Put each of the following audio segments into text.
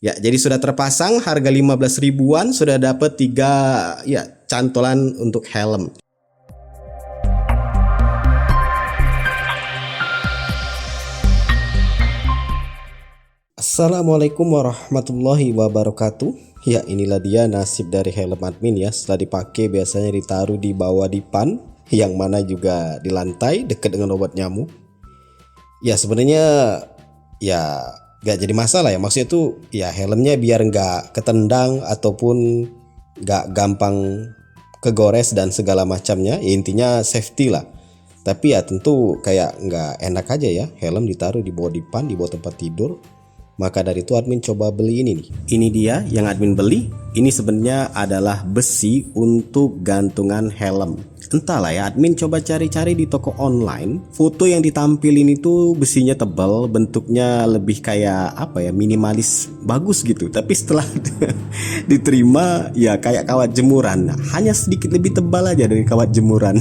Ya, jadi sudah terpasang, harga 15 ribuan, sudah dapat 3 ya cantolan untuk helm. Assalamualaikum warahmatullahi wabarakatuh. Ya, inilah dia nasib dari helm admin ya. Setelah dipakai biasanya ditaruh di bawah dipan, yang mana juga di lantai dekat dengan obat nyamuk. Ya sebenarnya ya gak jadi masalah ya, maksudnya tuh ya helmnya biar nggak ketendang ataupun nggak gampang kegores dan segala macamnya, ya intinya safety lah. Tapi ya tentu kayak nggak enak aja ya helm ditaruh di bawah dipan, di bawah tempat tidur. Maka dari itu admin coba beli ini nih. Ini dia yang admin beli. Ini sebenarnya adalah besi untuk gantungan helm. Entahlah ya, admin coba cari-cari di toko online. Foto yang ditampilin itu besinya tebal, bentuknya lebih kayak apa ya, minimalis, bagus gitu. Tapi setelah diterima ya kayak kawat jemuran. Hanya sedikit lebih tebal aja dari kawat jemuran.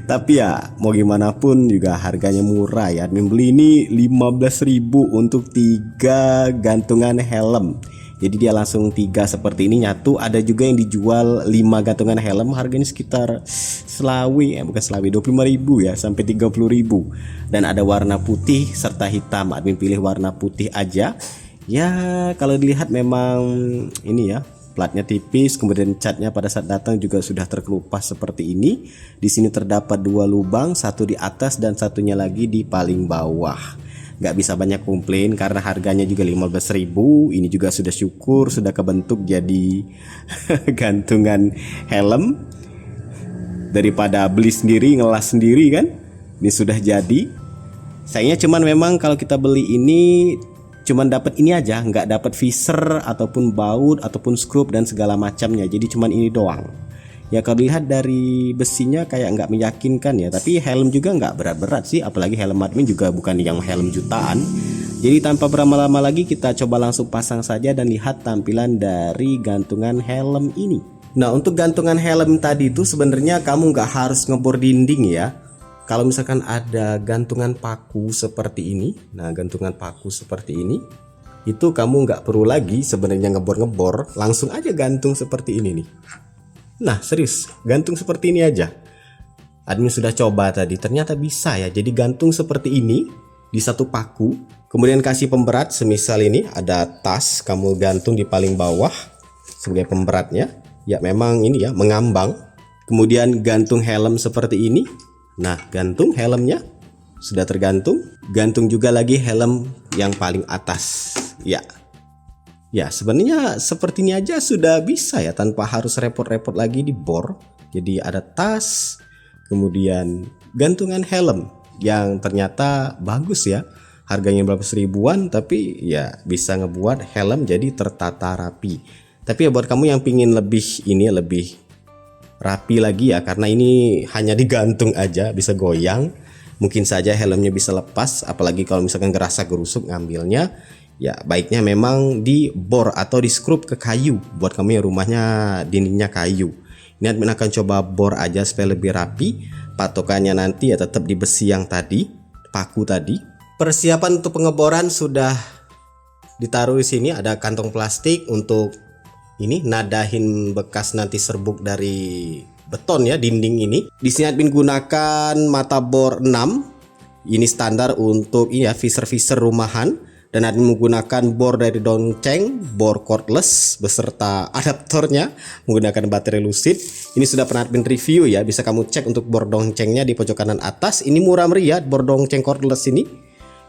Tapi ya mau gimana pun juga harganya murah ya. Admin beli ini 15.000 untuk 3 gantungan helm. Jadi dia langsung 3 seperti ini nyatu. Ada juga yang dijual 5 gantungan helm, harganya sekitar bukan selawi 25.000 ya sampai 30.000. Dan ada warna putih serta hitam. Admin pilih warna putih aja. Ya kalau dilihat memang ini ya, platnya tipis, kemudian catnya pada saat datang juga sudah terkelupas seperti ini. Di sini terdapat 2 lubang, satu di atas dan satunya lagi di paling bawah. Nggak bisa banyak komplain karena harganya juga 15.000. Ini juga sudah syukur sudah kebentuk jadi gantungan helm, daripada beli sendiri ngelas sendiri kan. Ini sudah jadi. Sayangnya cuman memang kalau kita beli ini cuman dapat ini aja, nggak dapat visor ataupun baut ataupun skrup dan segala macamnya. Jadi cuman ini doang. Ya kalau dilihat dari besinya kayak nggak meyakinkan ya. Tapi helm juga nggak berat-berat sih, apalagi helm admin juga bukan yang helm jutaan. Jadi tanpa berlama-lama lagi kita coba langsung pasang saja dan lihat tampilan dari gantungan helm ini. Nah untuk gantungan helm tadi itu sebenarnya kamu nggak harus ngebor dinding ya. Kalau misalkan ada gantungan paku seperti ini, nah gantungan paku seperti ini, itu kamu nggak perlu lagi sebenarnya ngebor-ngebor, langsung aja gantung seperti ini nih. Nah serius, gantung seperti ini aja. Admin sudah coba tadi, ternyata bisa ya. Jadi gantung seperti ini di satu paku, kemudian kasih pemberat. Semisal ini ada tas, kamu gantung di paling bawah sebagai pemberatnya. Ya memang ini ya, mengambang. Kemudian gantung helm seperti ini. Nah gantung helmnya, sudah tergantung. Gantung juga lagi helm yang paling atas. Ya sebenarnya seperti ini aja sudah bisa ya, tanpa harus repot-repot lagi di bor. Jadi ada tas, kemudian gantungan helm yang ternyata bagus ya. Harganya berapa ribuan, tapi ya bisa ngebuat helm jadi tertata rapi. Tapi ya buat kamu yang pingin lebih rapi lagi ya, karena ini hanya digantung aja, bisa goyang. Mungkin saja helmnya bisa lepas, apalagi kalau misalkan gerasa gerusuk ngambilnya. Ya baiknya memang di bor atau di skrup ke kayu, buat kamu yang rumahnya dindingnya kayu. Ini admin akan coba bor aja supaya lebih rapi. Patokannya nanti ya tetap di besi yang tadi, paku tadi. Persiapan untuk pengeboran sudah ditaruh di sini. Ada kantong plastik untuk ini nadahin bekas nanti serbuk dari beton ya, dinding ini. Di sini admin gunakan mata bor 6. Ini standar untuk ya visor-visor rumahan. Dan admin menggunakan bor dari Dongcheng, bor cordless beserta adaptornya, menggunakan baterai Lucid. Ini sudah pernah admin review ya, bisa kamu cek untuk bor Dongchengnya di pojok kanan atas. Ini murah meriah bor Dongcheng cordless ini.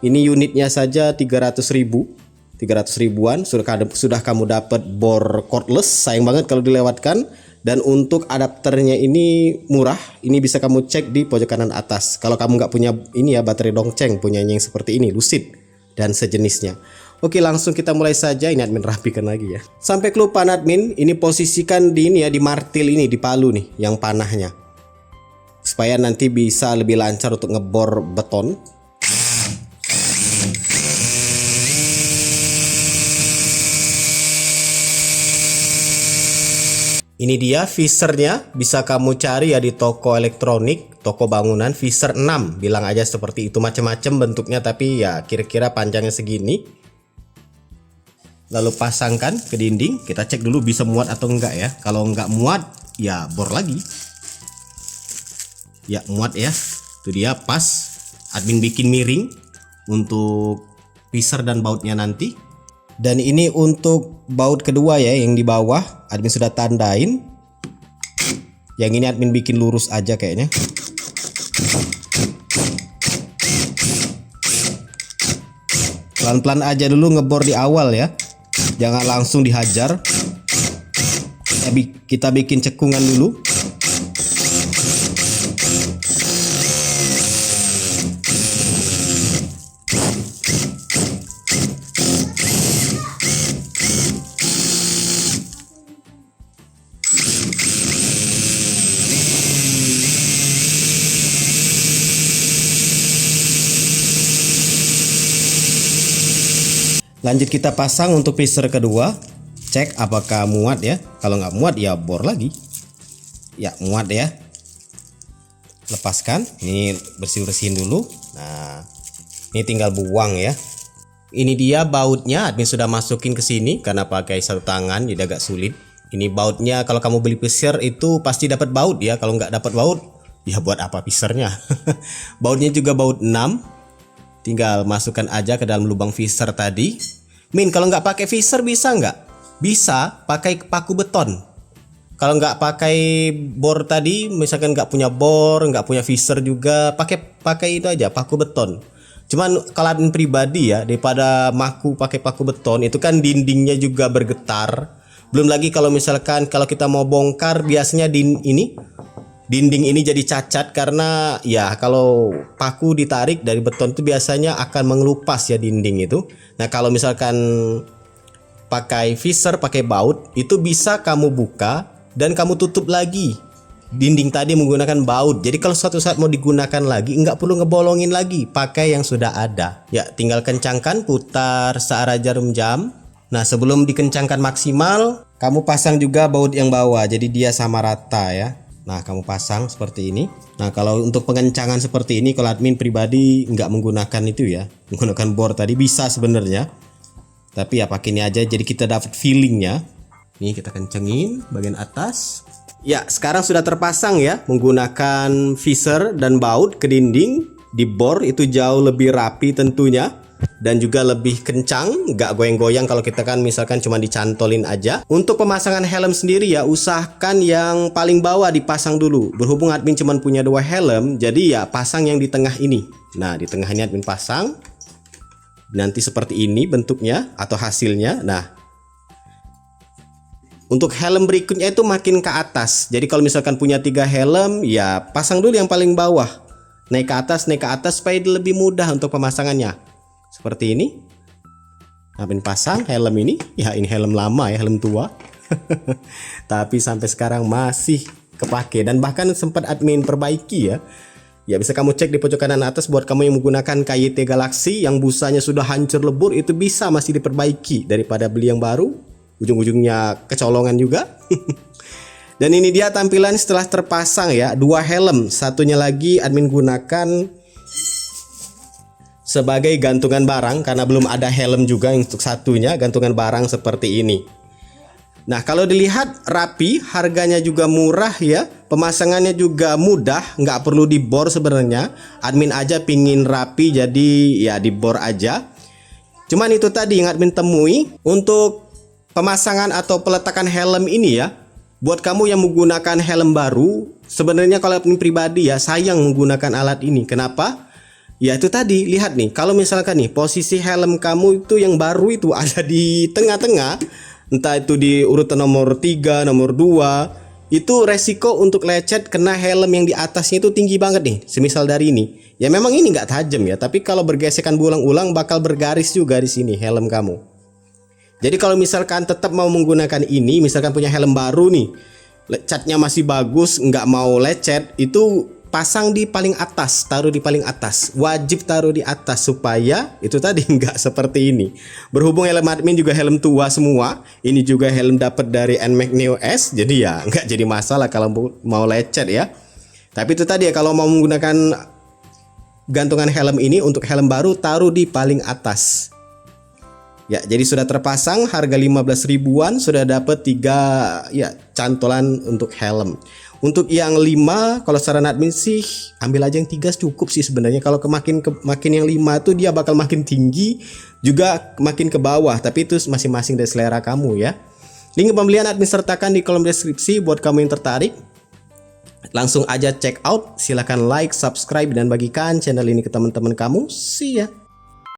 Ini unitnya saja 300 ribuan. Sudah kamu dapat bor cordless, sayang banget kalau dilewatkan. Dan untuk adapternya ini murah, ini bisa kamu cek di pojok kanan atas. Kalau kamu nggak punya ini ya baterai Dongcheng, punyanya yang seperti ini Lucid dan sejenisnya. Oke langsung kita mulai saja. Ini admin rapikan lagi ya. Sampai kelupaan admin, ini posisikan di ini ya, di martil ini, di palu nih yang panahnya, supaya nanti bisa lebih lancar untuk ngebor beton. Ini dia visornya, bisa kamu cari ya di toko elektronik, toko bangunan. Visor 6, bilang aja seperti itu, macam-macam bentuknya, tapi ya kira-kira panjangnya segini. lalu pasangkan ke dinding. Kita cek dulu bisa muat atau enggak ya. Kalau enggak muat ya bor lagi. Ya muat ya, itu dia pas. Admin bikin miring untuk pisser dan bautnya nanti. Dan ini untuk baut kedua ya, yang di bawah admin sudah tandain. Yang ini admin bikin lurus aja kayaknya. Pelan-pelan aja dulu ngebor di awal ya, jangan langsung dihajar. Kita bikin cekungan dulu. Lanjut kita pasang untuk pisser kedua. Cek apakah muat ya. Kalau nggak muat ya bor lagi. Ya muat ya. Lepaskan. Ini bersih-bersihin dulu. Nah, ini tinggal buang ya. Ini dia bautnya. Admin sudah masukin ke sini karena pakai satu tangan jadi agak sulit. Ini bautnya, kalau kamu beli pisser itu pasti dapat baut ya. Kalau nggak dapat baut ya buat apa pissernya. Bautnya juga baut 6. Tinggal masukkan aja ke dalam lubang visor tadi. Min, kalau nggak pakai visor bisa nggak? Bisa pakai paku beton. Kalau nggak pakai bor tadi, misalkan nggak punya bor, nggak punya visor juga, pakai itu aja, paku beton. Cuman kalau admin pribadi ya, daripada pakai paku beton, itu kan dindingnya juga bergetar. Belum lagi kalau misalkan kalau kita mau bongkar, biasanya dinding ini jadi cacat karena ya kalau paku ditarik dari beton itu biasanya akan mengelupas ya dinding itu. Nah, kalau misalkan pakai visor, pakai baut, itu bisa kamu buka dan kamu tutup lagi dinding tadi menggunakan baut. Jadi kalau suatu saat mau digunakan lagi, nggak perlu ngebolongin lagi, pakai yang sudah ada. Ya, tinggal kencangkan, putar searah jarum jam. Nah, sebelum dikencangkan maksimal, kamu pasang juga baut yang bawah, jadi dia sama rata ya. Nah, kamu pasang seperti ini. Nah, kalau untuk pengencangan seperti ini, kalau admin pribadi nggak menggunakan itu ya, menggunakan bor tadi bisa sebenarnya. Tapi ya pakai ini aja, jadi kita dapat feelingnya. Ini kita kencengin bagian atas. Ya, sekarang sudah terpasang ya, menggunakan visor dan baut ke dinding. Di bor itu jauh lebih rapi tentunya. Dan juga lebih kencang, nggak goyang-goyang kalau kita kan misalkan cuma dicantolin aja. Untuk pemasangan helm sendiri ya, usahakan yang paling bawah dipasang dulu. Berhubung admin cuma punya 2 helm, jadi ya pasang yang di tengah ini. Nah, di tengah ini admin pasang. Nanti seperti ini bentuknya atau hasilnya. Nah, untuk helm berikutnya itu makin ke atas. Jadi kalau misalkan punya 3 helm, ya pasang dulu yang paling bawah. Naik ke atas supaya lebih mudah untuk pemasangannya. Seperti ini. Admin pasang helm ini. Ya, ini helm lama ya, helm tua. Tapi sampai sekarang masih kepake dan bahkan sempat admin perbaiki ya. Ya, bisa kamu cek di pojok kanan atas buat kamu yang menggunakan KYT Galaxy yang busanya sudah hancur lebur, itu bisa masih diperbaiki daripada beli yang baru. Ujung-ujungnya kecolongan juga. Dan ini dia tampilan setelah terpasang ya, 2 helm. Satunya lagi admin gunakan sebagai gantungan barang karena belum ada helm juga. Untuk satunya gantungan barang seperti ini. Nah, kalau dilihat rapi, harganya juga murah ya, pemasangannya juga mudah, nggak perlu dibor sebenarnya. Admin aja pingin rapi jadi ya dibor aja. Cuman itu tadi yang admin temui untuk pemasangan atau peletakan helm ini ya. Buat kamu yang menggunakan helm baru, sebenarnya kalau admin pribadi ya sayang menggunakan alat ini. Kenapa? Ya itu tadi, lihat nih, kalau misalkan nih posisi helm kamu itu yang baru itu ada di tengah-tengah, entah itu di urutan nomor 3, nomor 2, itu resiko untuk lecet kena helm yang di atasnya itu tinggi banget nih, semisal dari ini. Ya memang ini nggak tajam ya, tapi kalau bergesekan berulang-ulang bakal bergaris juga di sini helm kamu. Jadi kalau misalkan tetap mau menggunakan ini, misalkan punya helm baru nih, catnya masih bagus, nggak mau lecet, itu pasang di paling atas, taruh di paling atas, wajib taruh di atas supaya itu tadi nggak seperti ini. Berhubung helm admin juga helm tua semua, ini juga helm dapat dari NMAX Neo S, jadi ya nggak jadi masalah kalau mau lecet ya. Tapi itu tadi ya, kalau mau menggunakan gantungan helm ini untuk helm baru, taruh di paling atas. Ya, jadi sudah terpasang harga 15 ribuan, sudah dapat 3 ya cantolan untuk helm. Untuk yang 5 kalau saran admin sih ambil aja yang 3 cukup sih sebenarnya. Kalau makin yang 5 tuh dia bakal makin tinggi juga makin ke bawah, tapi itu masing-masing dari selera kamu ya. Link pembelian admin sertakan di kolom deskripsi buat kamu yang tertarik. Langsung aja check out, silahkan like, subscribe dan bagikan channel ini ke teman-teman kamu. See ya.